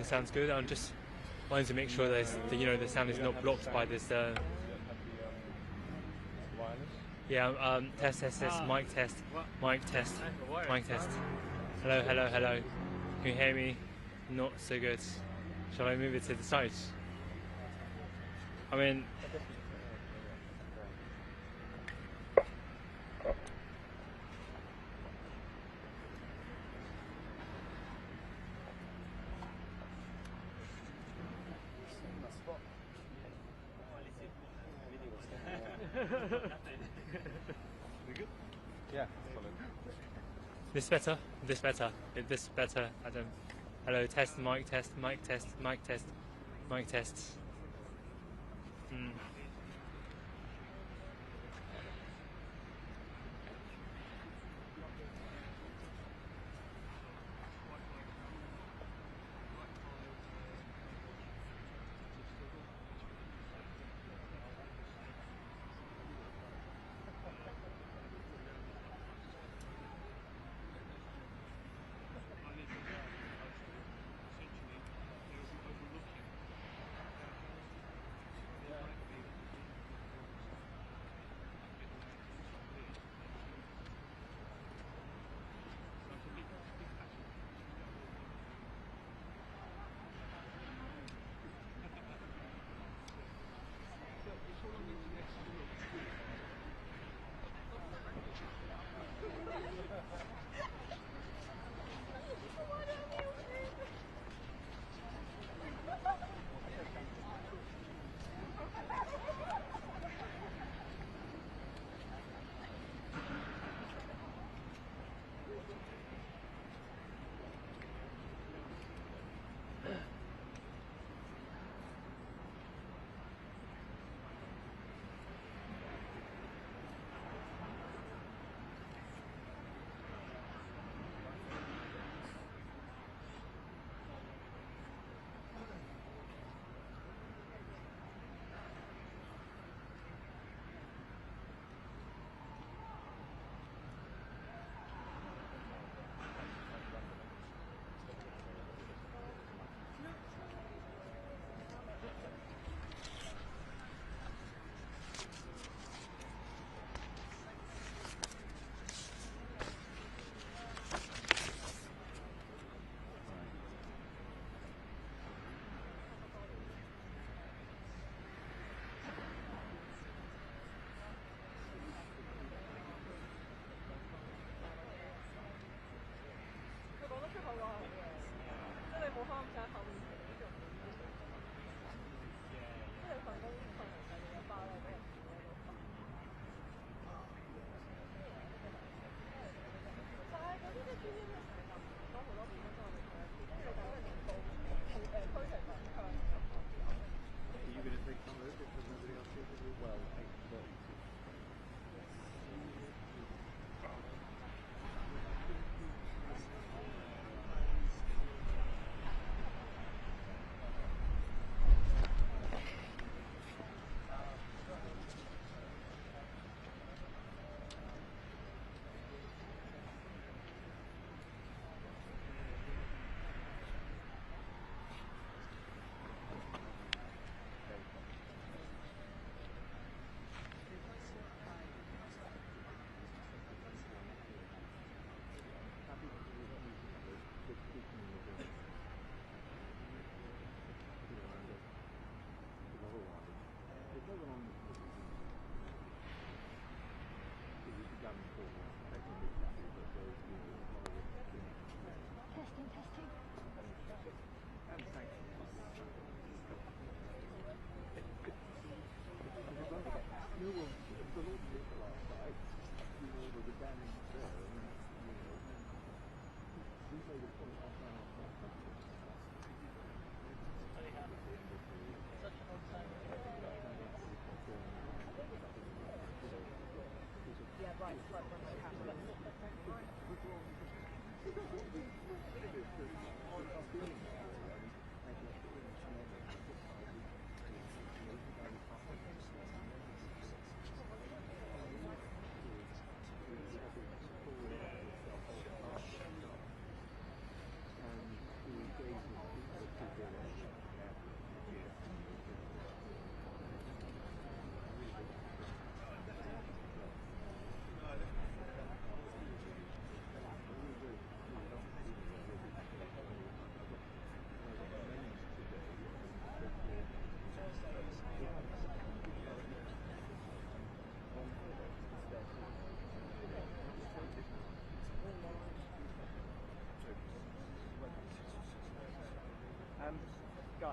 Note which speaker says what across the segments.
Speaker 1: the sound's good. I'm just wanting to make sure that the sound is not blocked by this. Yeah. Test. Mic test. Mic test. Mic test. Hello. Can you hear me? Not so good. Shall I move it to the side? I mean.
Speaker 2: Yeah.
Speaker 1: This better? This better? This better, Adam? Hello, test, mic test, mic test, mic test, mic test.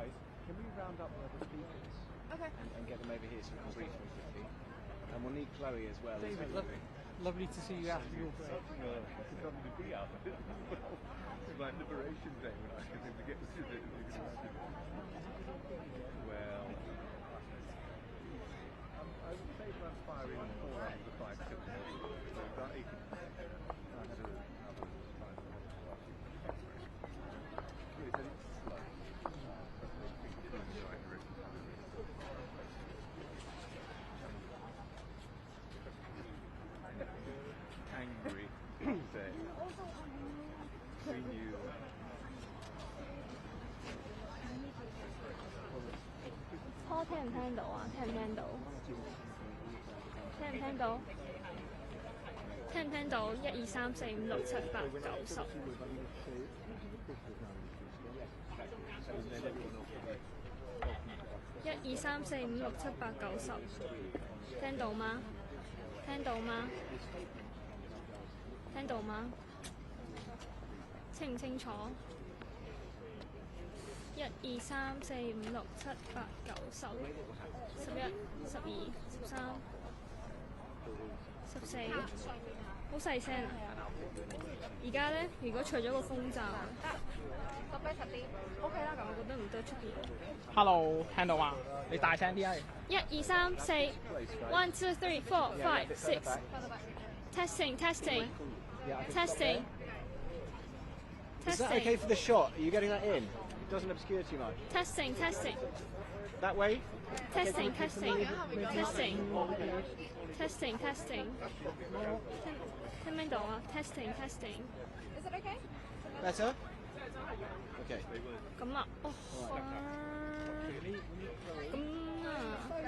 Speaker 2: Guys, can we round up the other speakers?
Speaker 3: Okay.
Speaker 2: And get them over here so we can brief them quickly. And we'll need Chloe as well.
Speaker 4: David, lovely to see you after your break.
Speaker 2: It's lovely to be out. It's like Liberation Day when I get to get to do it. Well, I would say that I'm firing 4 out of the 5 tips. So that I had another 5. It's slow. Angry. Say. We knew.
Speaker 3: พ่อ聽唔聽到啊？聽唔聽到？聽唔聽到？聽唔聽到？1、2、3、4、5、6、7、8、9、10。1、2、3、4、5、6、7、8、9、10。聽到嗎？聽到嗎？聽到嗎？清唔清楚？1、2、3、4、5、6、7、8、9、10、11、12、13、14，好細聲啊！而家咧，如果除咗個風罩，個 bass 啲 OK 啦，咁我覺得唔得出邊。
Speaker 4: Hello， 聽到嗎？你大聲啲啊
Speaker 3: ！1、2、3、4 1、2、3、4、5、6 testing testing testing
Speaker 2: Is that okay for the shot? Are you getting that in? It doesn't obscure too much.
Speaker 3: testing testing
Speaker 2: That way?
Speaker 3: testing testing testing testing testing 聽唔聽到啊 ？testing testing
Speaker 5: Is it okay?
Speaker 2: Better? Okay.
Speaker 3: 咁啊，哦，咁啊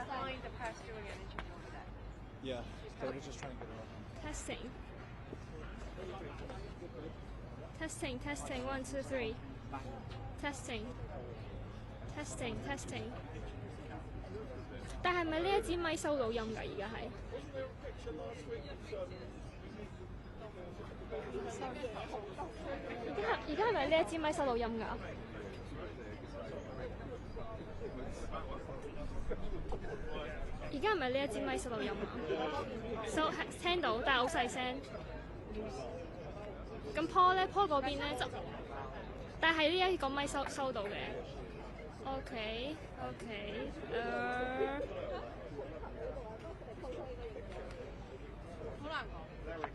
Speaker 5: Find the past doing energy over there.
Speaker 2: Yeah. They were just trying to get it on.
Speaker 3: testing testing testing 1 2 3 testing testing testing 但係咪呢一支咪收到音㗎？而家係而家係咪呢一支咪收到音㗎？而家係咪呢一支咪收到音啊？聽到，但係好細聲。咁 Paul 咧 ，Paul 嗰邊咧就，但係呢一個咪收到嘅。OK，
Speaker 5: 好難講。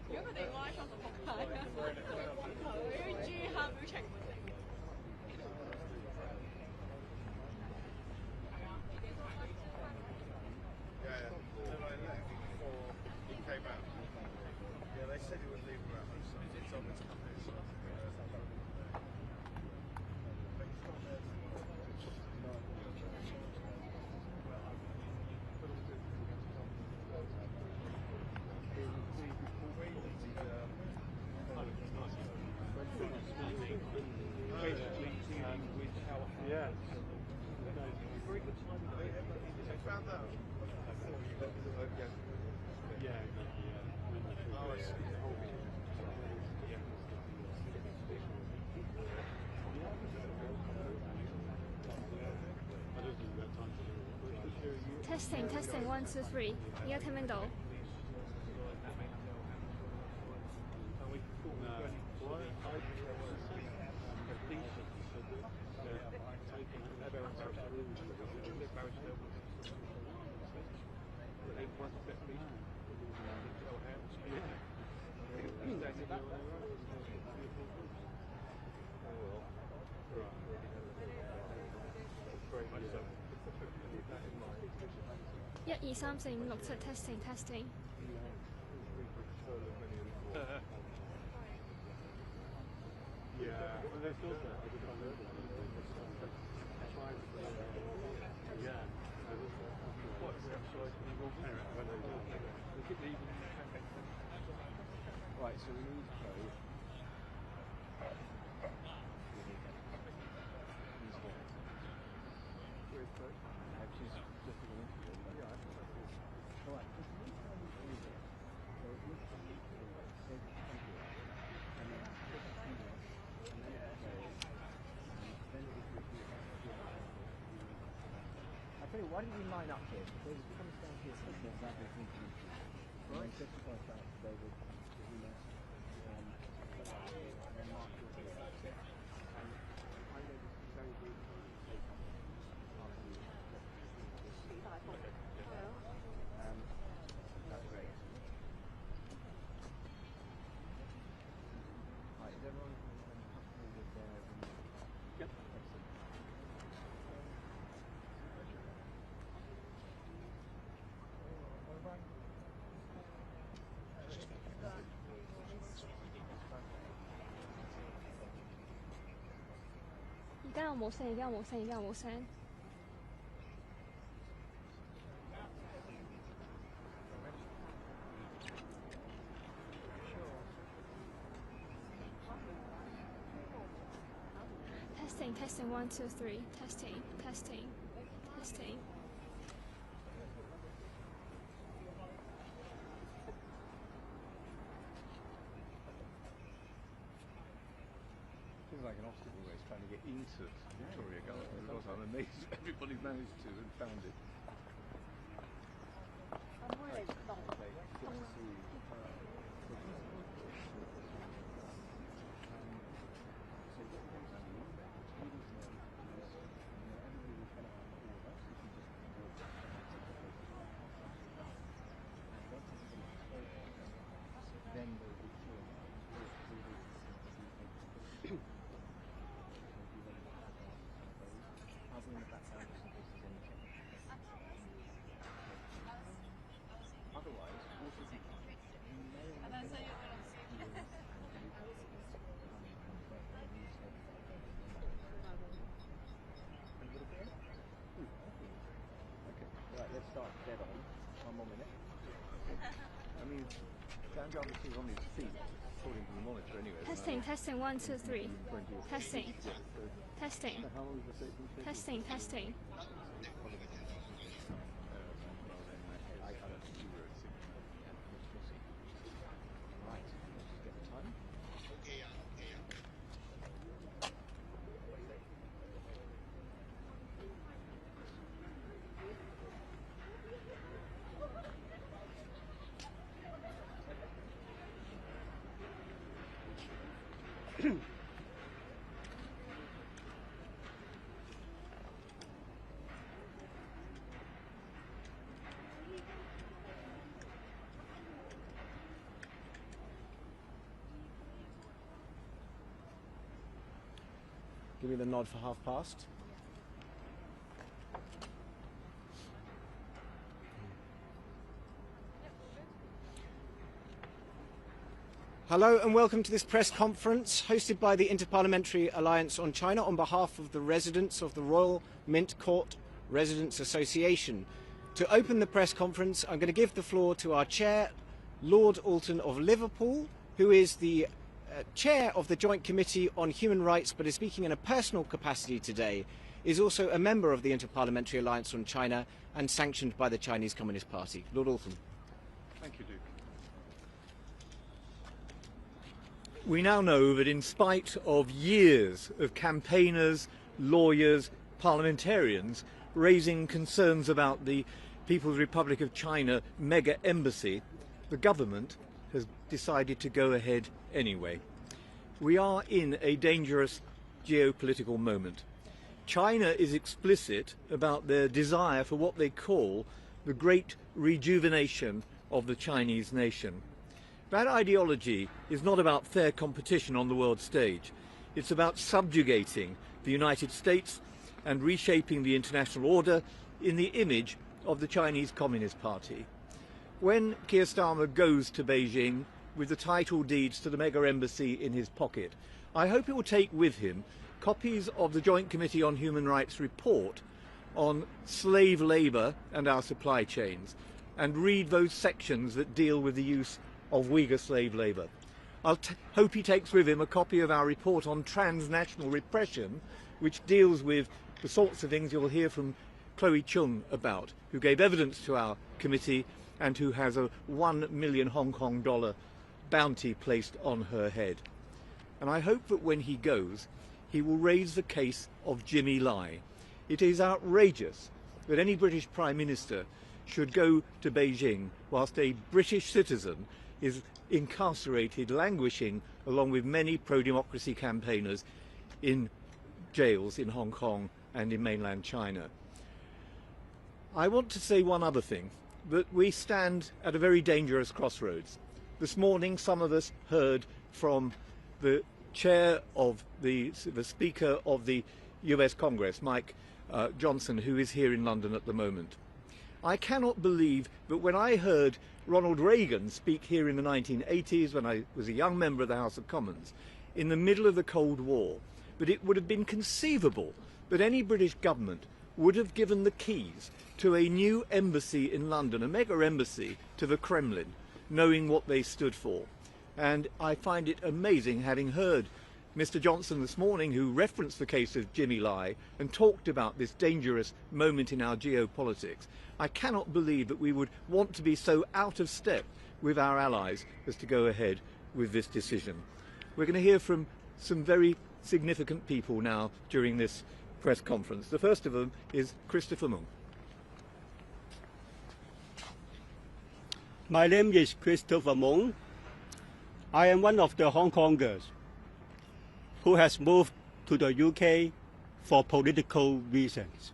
Speaker 5: 如果佢哋 live shot 就仆街啊！佢啲豬喊表情。
Speaker 3: testing testing 1 2 3，而家聽唔聽到？1 2 3 4 5 6 7 testing testing。Right,
Speaker 2: so we need Chloe. Where's Chloe? She's just in an interview. Yeah, all right.
Speaker 6: why don't you line up here? Because David comes down here, so there's that bit into you. Right. Just to point out, David, you know, and Mark, you'll do that. And I'm going to very briefly say something after you. That's great. Right, is everyone comfortable with their remote? Yep. Excellent.
Speaker 3: 而家有冇聲？而家有冇聲？而家有冇聲？ Testing, testing, 1, 2, 3. Testing, testing, testing.
Speaker 2: Seems like an obstacle race trying to get into Victoria Gardens. Because I'm amazed everybody managed to and found it.
Speaker 6: Let's start dead on. One more minute.
Speaker 2: I mean, Dan Jarvis is on his feet, according to the monitor anyway.
Speaker 3: Testing, testing, 1, 2, 3. Testing, testing,
Speaker 2: How long is the safety?
Speaker 3: testing, testing.
Speaker 2: I don't think you were at 6.
Speaker 6: Right, let's just get the time. Give me the nod for half past. Hello and welcome to this press conference hosted by the Interparliamentary Alliance on China on behalf of the residents of the Royal Mint Court Residents Association. To open the press conference, I'm going to give the floor to our chair, Lord Alton of Liverpool, who is the chair of the Joint Committee on Human Rights but is speaking in a personal capacity today, is also a member of the Interparliamentary Alliance on China and sanctioned by the Chinese Communist Party. Lord Alton.
Speaker 2: Thank you, Duke.
Speaker 7: We now know that in spite of years of campaigners, lawyers, parliamentarians raising concerns about the People's Republic of China mega embassy, the government has decided to go ahead anyway. We are in a dangerous geopolitical moment. China is explicit about their desire for what they call the great rejuvenation of the Chinese nation. That ideology is not about fair competition on the world stage. It's about subjugating the United States and reshaping the international order in the image of the Chinese Communist Party. When Keir Starmer goes to Beijing with the title deeds to the mega embassy in his pocket, I hope he will take with him copies of the Joint Committee on Human Rights report on slave labour and our supply chains, and read those sections that deal with the use of Uyghur slave labour. I'll hope he takes with him a copy of our report on transnational repression, which deals with the sorts of things you'll hear from Chloe Chung about, who gave evidence to our committee and who has a 1 million Hong Kong dollar bounty placed on her head. And I hope that when he goes, he will raise the case of Jimmy Lai. It is outrageous that any British Prime Minister should go to Beijing whilst a British citizen is incarcerated, languishing, along with many pro-democracy campaigners in jails in Hong Kong and in mainland China. I want to say one other thing, that we stand at a very dangerous crossroads. This morning some of us heard from the chair of the Speaker of the US Congress, Mike Johnson, who is here in London at the moment. I cannot believe that when I heard Ronald Reagan speak here in the 1980s, when I was a young member of the House of Commons, in the middle of the Cold War, that it would have been conceivable that any British government would have given the keys to a new embassy in London, a mega embassy, to the Kremlin, knowing what they stood for. And I find it amazing, having heard Mr. Johnson this morning, who referenced the case of Jimmy Lai and talked about this dangerous moment in our geopolitics. I cannot believe that we would want to be so out of step with our allies as to go ahead with this decision. We're going to hear from some very significant people now during this press conference. The first of them is Christopher Mung.
Speaker 8: My name is Christopher Mung. I am one of the Hong Kongers who has moved to the UK for political reasons.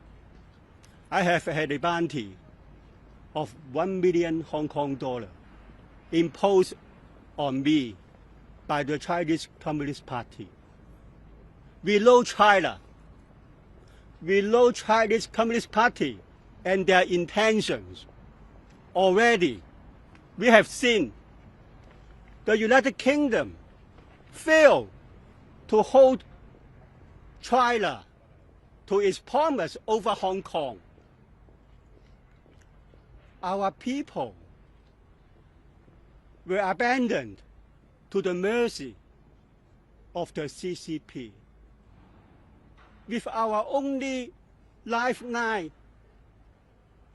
Speaker 8: I have had a bounty of 1 million Hong Kong dollar imposed on me by the Chinese Communist Party. We know China. We know Chinese Communist Party and their intentions. Already, we have seen the United Kingdom fail to hold China to its promise over Hong Kong. Our people were abandoned to the mercy of the CCP. With our only lifeline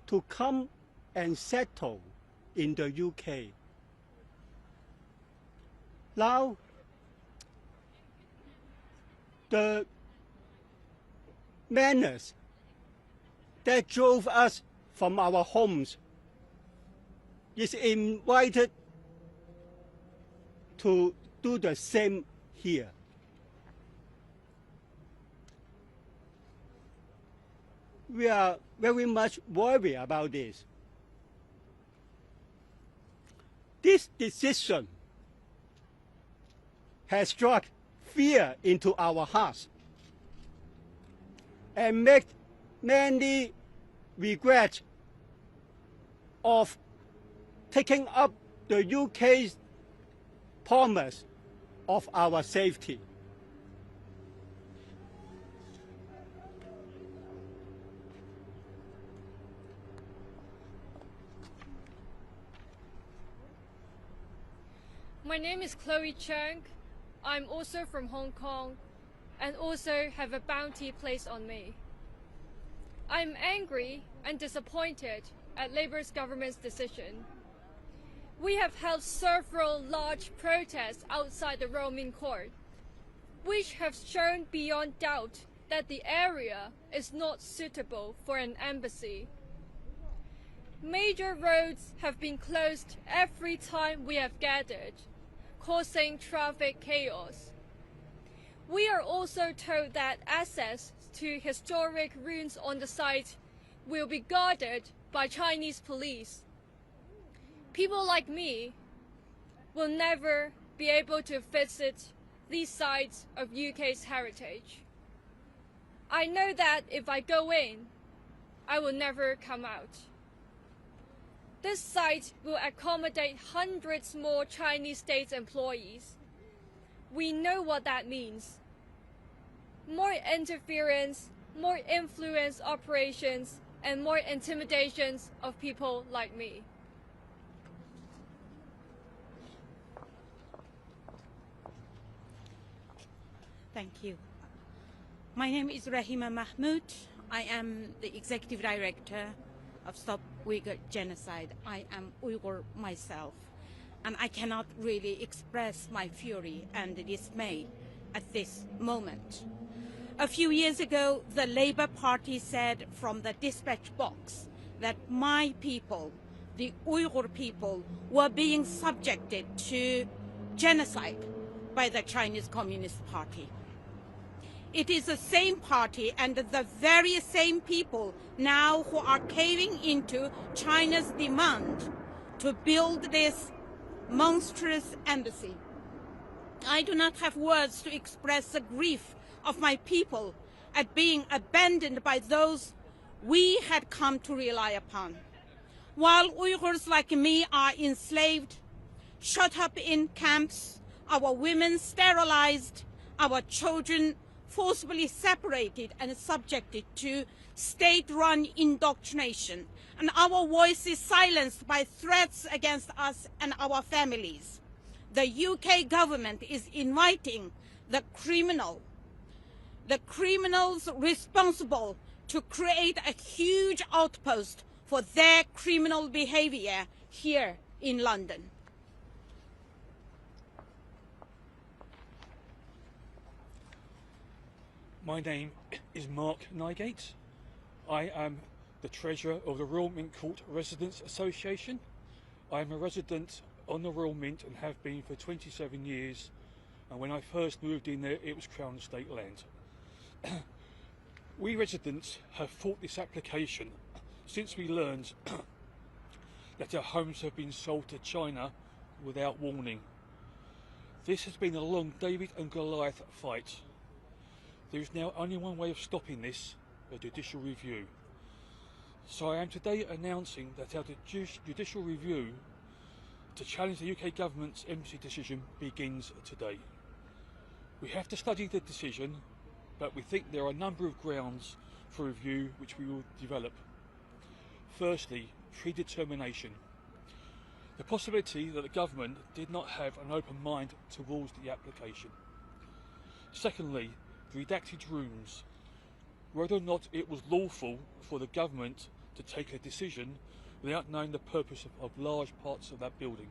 Speaker 8: to come and settle in the UK. Now, the menace that drove us from our homes is invited to do the same here. We are very much worried about this. This decision has struck fear into our hearts and made many regret of taking up the UK's promise of our safety.
Speaker 3: My name is Chloe Chung. I'm also from Hong Kong and also have a bounty placed on me. I'm angry and disappointed at Labour's government's decision. We have held several large protests outside the Roman Court, which have shown beyond doubt that the area is not suitable for an embassy. Major roads have been closed every time we have gathered, causing traffic chaos. We are also told that access to historic ruins on the site will be guarded by Chinese police. People like me will never be able to visit these sites of UK's heritage. I know that if I go in, I will never come out. This site will accommodate hundreds more Chinese state employees. We know what that means. More interference, more influence operations, and more intimidations of people like me.
Speaker 9: Thank you. My name is Rahima Mahmood. I am the Executive Director of Stop Uyghur Genocide. I am Uyghur myself, and I cannot really express my fury and dismay at this moment. A few years ago, the Labour Party said from the dispatch box that my people, the Uyghur people, were being subjected to genocide by the Chinese Communist Party. It is the same party and the very same people now who are caving into China's demand to build this monstrous embassy. I do not have words to express the grief of my people at being abandoned by those we had come to rely upon. While Uyghurs like me are enslaved, shut up in camps, our women sterilized, our children forcibly separated and subjected to state-run indoctrination, and our voices silenced by threats against us and our families. The UK government is inviting the criminals responsible to create a huge outpost for their criminal behaviour here in London.
Speaker 10: My name is Mark Nygate. I am the Treasurer of the Royal Mint Court Residents Association. I am a resident on the Royal Mint and have been for 27 years, and when I first moved in there it was Crown Estate land. We residents have fought this application since we learned that our homes have been sold to China without warning. This has been a long David and Goliath fight. There is now only one way of stopping this, a judicial review. So I am today announcing that our judicial review to challenge the UK government's embassy decision begins today. We have to study the decision, but we think there are a number of grounds for review which we will develop. Firstly, predetermination. The possibility that the government did not have an open mind towards the application. Secondly, redacted rooms. Whether or not it was lawful for the government to take a decision without knowing the purpose of large parts of that building.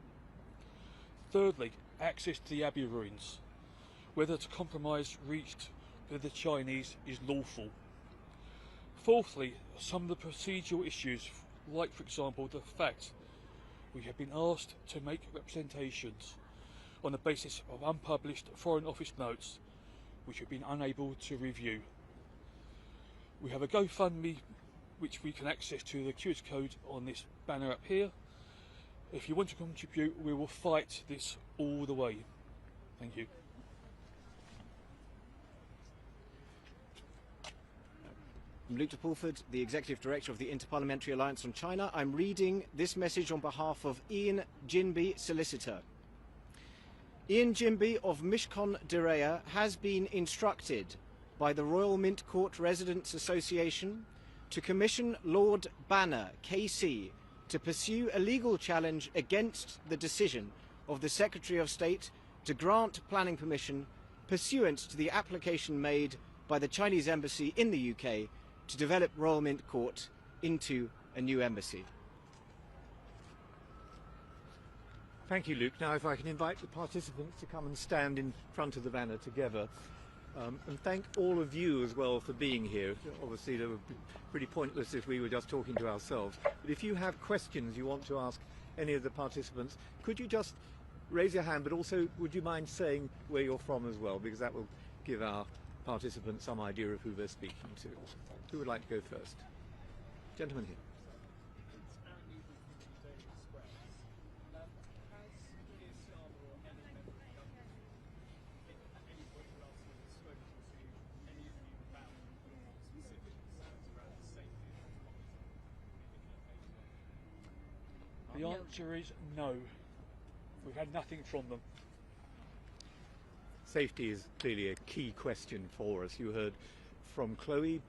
Speaker 10: Thirdly, access to the Abbey ruins. Whether the compromise reached with the Chinese is lawful. Fourthly, some of the procedural issues, like for example the fact we have been asked to make representations on the basis of unpublished Foreign Office notes which we've been unable to review. We have a GoFundMe which we can access to the QR code on this banner up here. If you want to contribute, we will fight this all the way. Thank you.
Speaker 6: I'm Luke de Pulford, the Executive Director of the Interparliamentary Alliance on China. I'm reading this message on behalf of Ian Jinby, Solicitor. Ian Jinby of Mishkon Direya has been instructed by the Royal Mint Court Residents Association to commission Lord Banner, KC, to pursue a legal challenge against the decision of the Secretary of State to grant planning permission pursuant to the application made by the Chinese Embassy in the UK to develop Royal Mint Court into a new embassy.
Speaker 7: Thank you, Luke. Now, if I can invite the participants to come and stand in front of the banner together. And thank all of you as well for being here. Obviously, it would be pretty pointless if we were just talking to ourselves. But if you have questions you want to ask any of the participants, could you just raise your hand, but also would you mind saying where you're from as well, because that will give our participants some idea of who they're speaking to. Who would like to go first? Gentleman here.
Speaker 10: The answer is no. We've had nothing from them.
Speaker 7: Safety is clearly a key question for us. You heard from Chloe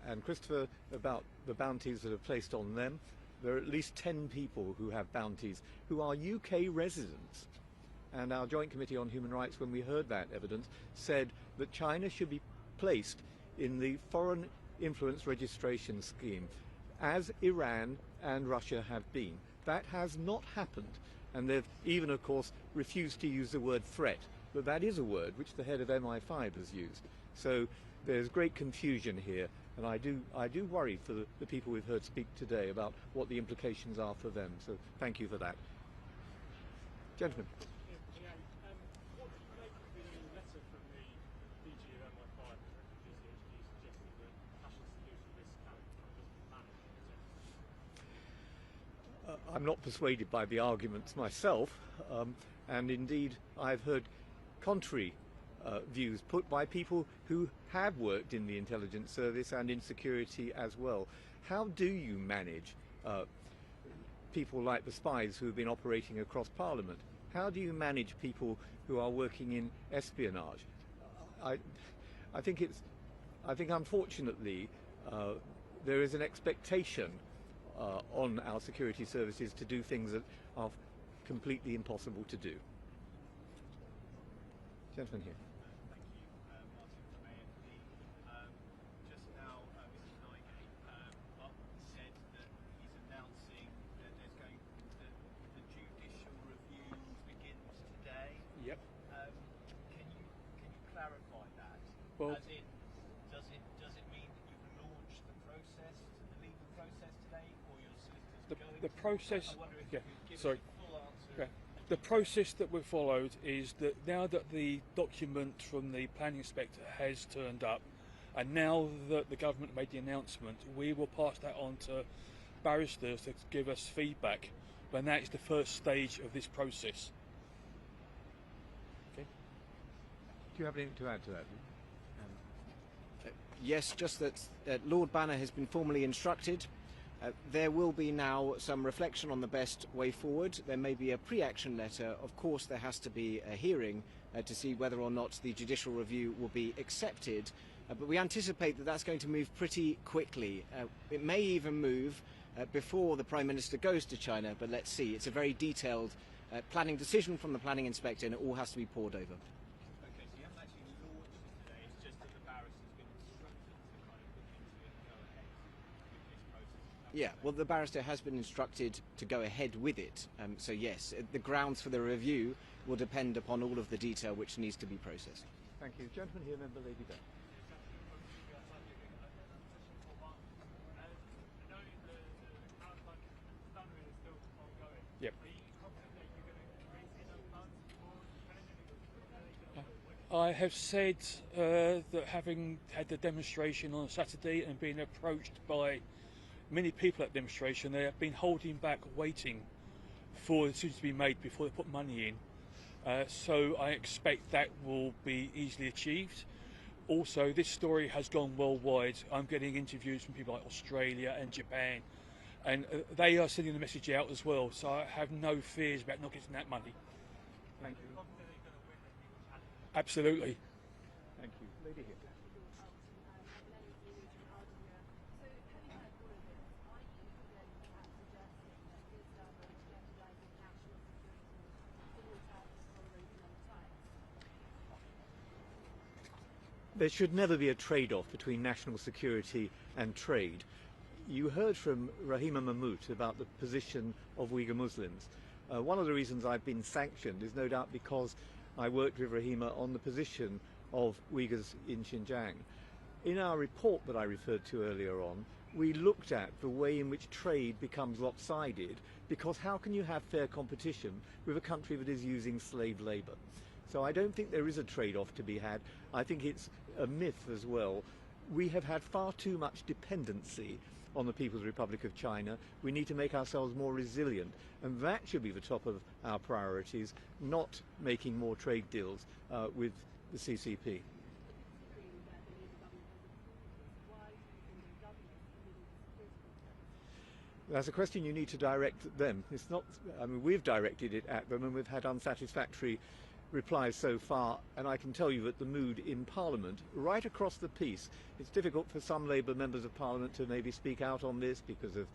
Speaker 7: and Christopher about the bounties that are placed on them. There are at least 10 people who have bounties who are UK residents. And our Joint Committee on Human Rights, when we heard that evidence, said that China should be placed in the Foreign Influence Registration Scheme, as Iran and Russia have been. That has not happened, and they've even, of course, refused to use the word threat, but that is a word which the head of MI5 has used. So there's great confusion here, and I do worry for the people we've heard speak today about what the implications are for them. So thank you for that. Gentlemen. I'm not persuaded by the arguments myself, and indeed I've heard contrary views put by people who have worked in the intelligence service and in security as well. How do you manage people like the spies who have been operating across Parliament? How do you manage people who are working in espionage? I think unfortunately there is an expectation on our security services to do things that are completely impossible to do. Gentleman here.
Speaker 10: Yep.
Speaker 7: Can you clarify that?
Speaker 10: Well,
Speaker 7: As in, does it mean that you've launched the legal process today, or your solicitors going?
Speaker 10: the process.
Speaker 7: I wonder if
Speaker 10: Yeah.
Speaker 7: you could give
Speaker 10: Sorry.
Speaker 7: me a full answer.
Speaker 10: Yeah. The process that we've followed is that now that the document from the planning inspector has turned up, and now that the government made the announcement, we will pass that on to barristers to give us feedback. And that is the first stage of this process.
Speaker 2: Do you have anything to add to that?
Speaker 6: Yes, just that Lord Banner has been formally instructed. There will be now some reflection on the best way forward. There may be a pre-action letter. Of course, there has to be a hearing to see whether or not the judicial review will be accepted. But we anticipate that that's going to move pretty quickly. It may even move before the Prime Minister goes to China, but let's see. It's a very detailed planning decision from the planning inspector, and it all has to be pored over.
Speaker 7: Okay, so you haven't actually launched it today, it's just that the barrister's been instructed to kind of look into it and go ahead with this process.
Speaker 6: Yeah, well, the barrister has been instructed to go ahead with it. So yes, the grounds for the review will depend upon all of the detail which needs to be processed.
Speaker 2: Thank you. Gentleman here, member lady there.
Speaker 10: Yep. I have said that having had the demonstration on Saturday and being approached by many people at the demonstration, they have been holding back, waiting for the decision to be made before they put money in. So I expect that will be easily achieved. Also, this story has gone worldwide. I'm getting interviews from people like Australia and Japan, and they are sending the message out as well. So I have no fears about not getting that money.
Speaker 2: Thank you.
Speaker 10: Absolutely.
Speaker 2: Thank you. Lady here.
Speaker 7: There should never be a trade-off between national security and trade. You heard from Rahima Mahmood about the position of Uyghur Muslims. One of the reasons I've been sanctioned is no doubt because I worked with Rahima on the position of Uyghurs in Xinjiang. In our report that I referred to earlier on, we looked at the way in which trade becomes lopsided, because how can you have fair competition with a country that is using slave labour? So I don't think there is a trade-off to be had. I think it's a myth as well. We have had far too much dependency on the People's Republic of China. We need to make ourselves more resilient, and that should be the top of our priorities, not making more trade deals with the CCP. That's a question you need to direct at them. It's not, I mean, we've directed it at them and we've had unsatisfactory replies so far, and I can tell you that the mood in Parliament, right across the piece, it's difficult for some Labour members of Parliament to maybe speak out on this because of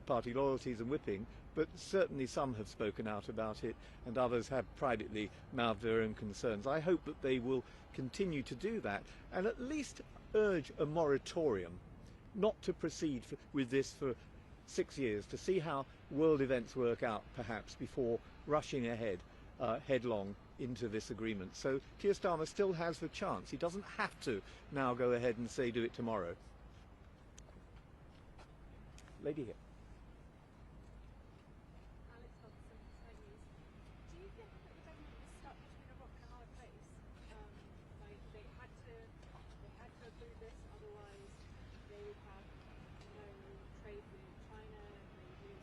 Speaker 7: party loyalties and whipping, but certainly some have spoken out about it and others have privately mouthed their own concerns. I hope that they will continue to do that and at least urge a moratorium, not to proceed with this for 6 years, to see how world events work out perhaps before rushing ahead. headlong into this agreement. So Keir Starmer still has the chance. He doesn't have to now go ahead and say do it tomorrow. Lady here.
Speaker 5: Do you think that the government is stuck between a rock and a hard place? Like they had to approve this, otherwise they would have no trade with China, they would lose space,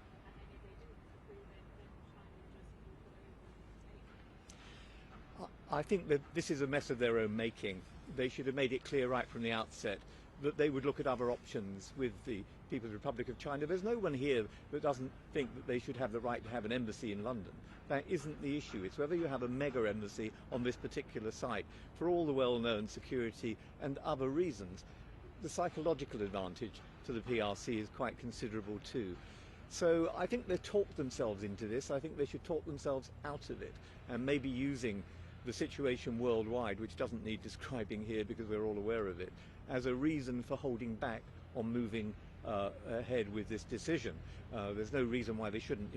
Speaker 5: and then if they didn't approve it, then China would just walk all over and take it.
Speaker 7: I think that this is a mess of their own making. They should have made it clear right from the outset that they would look at other options with the People's Republic of China. There's no one here that doesn't think that they should have the right to have an embassy in London. That isn't the issue. It's whether you have a mega embassy on this particular site for all the well-known security and other reasons. The psychological advantage to the PRC is quite considerable too. So I think they've talked themselves into this. I think they should talk themselves out of it, and maybe using the situation worldwide, which doesn't need describing here because we're all aware of it, as a reason for holding back on moving ahead with this decision. There's no reason why they shouldn't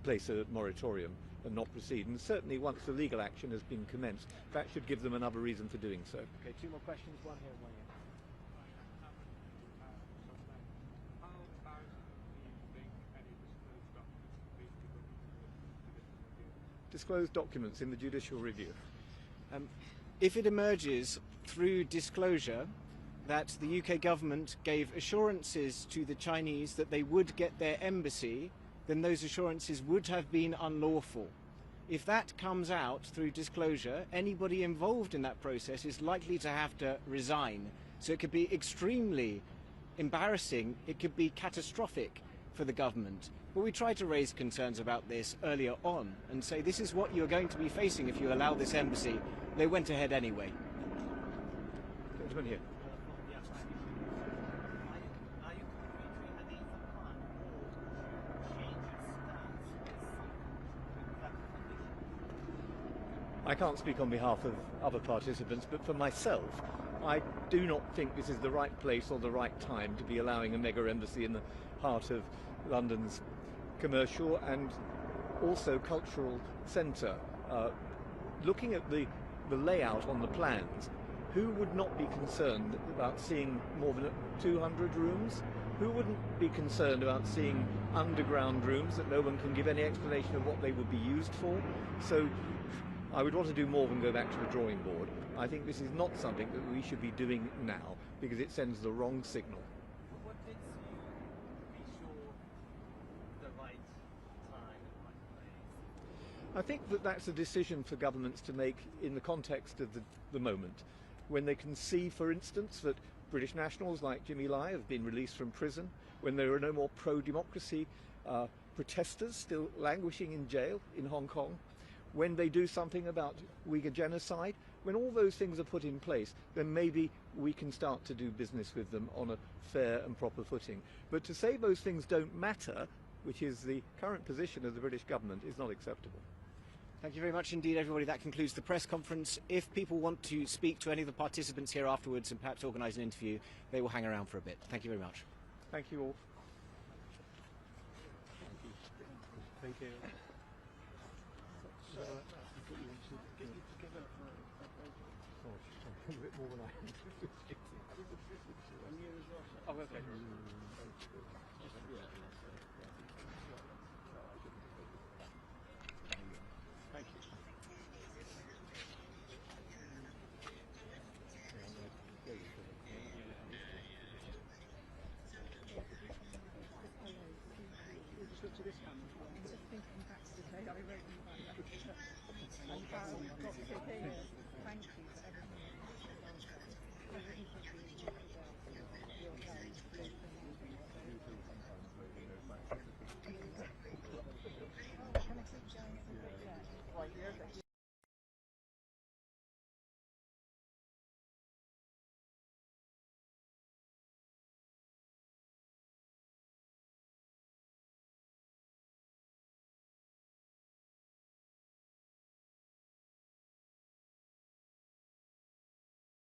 Speaker 7: place a moratorium and not proceed. And certainly once the legal action has been commenced, that should give them another reason for doing so.
Speaker 6: Okay, two more questions, one here and one here.
Speaker 7: Disclosed documents in the judicial review.
Speaker 6: If it emerges through disclosure that the UK government gave assurances to the Chinese that they would get their embassy, then those assurances would have been unlawful. If that comes out through disclosure, anybody involved in that process is likely to have to resign. So it could be extremely embarrassing, it could be catastrophic for the government. But we tried to raise concerns about this earlier on and say this is what you're going to be facing if you allow this embassy. They went ahead anyway.
Speaker 7: Gentleman here. I can't speak on behalf of other participants, but for myself, I do not think this is the right place or the right time to be allowing a mega embassy in the heart of London's commercial and also cultural centre. Looking at the layout on the plans, who would not be concerned about seeing more than 200 rooms? Who wouldn't be concerned about seeing underground rooms that no one can give any explanation of what they would be used for? So I would want to do more than go back to the drawing board. I think this is not something that we should be doing now because it sends the wrong signal.
Speaker 11: What makes you be sure the right time and right place?
Speaker 7: I think that that's a decision for governments to make in the context of the moment. When they can see, for instance, that British nationals like Jimmy Lai have been released from prison, when there are no more pro-democracy protesters still languishing in jail in Hong Kong, when they do something about Uyghur genocide, when all those things are put in place, then maybe we can start to do business with them on a fair and proper footing. But to say those things don't matter, which is the current position of the British government, is not acceptable.
Speaker 6: Thank you very much indeed, everybody. That concludes the press conference. If people want to speak to any of the participants here afterwards and perhaps organise an interview, they will hang around for a bit. Thank you very much.
Speaker 7: Thank you all.
Speaker 2: Thank you.
Speaker 7: A bit more than I
Speaker 2: Oh, okay. Thank you.
Speaker 11: Right here.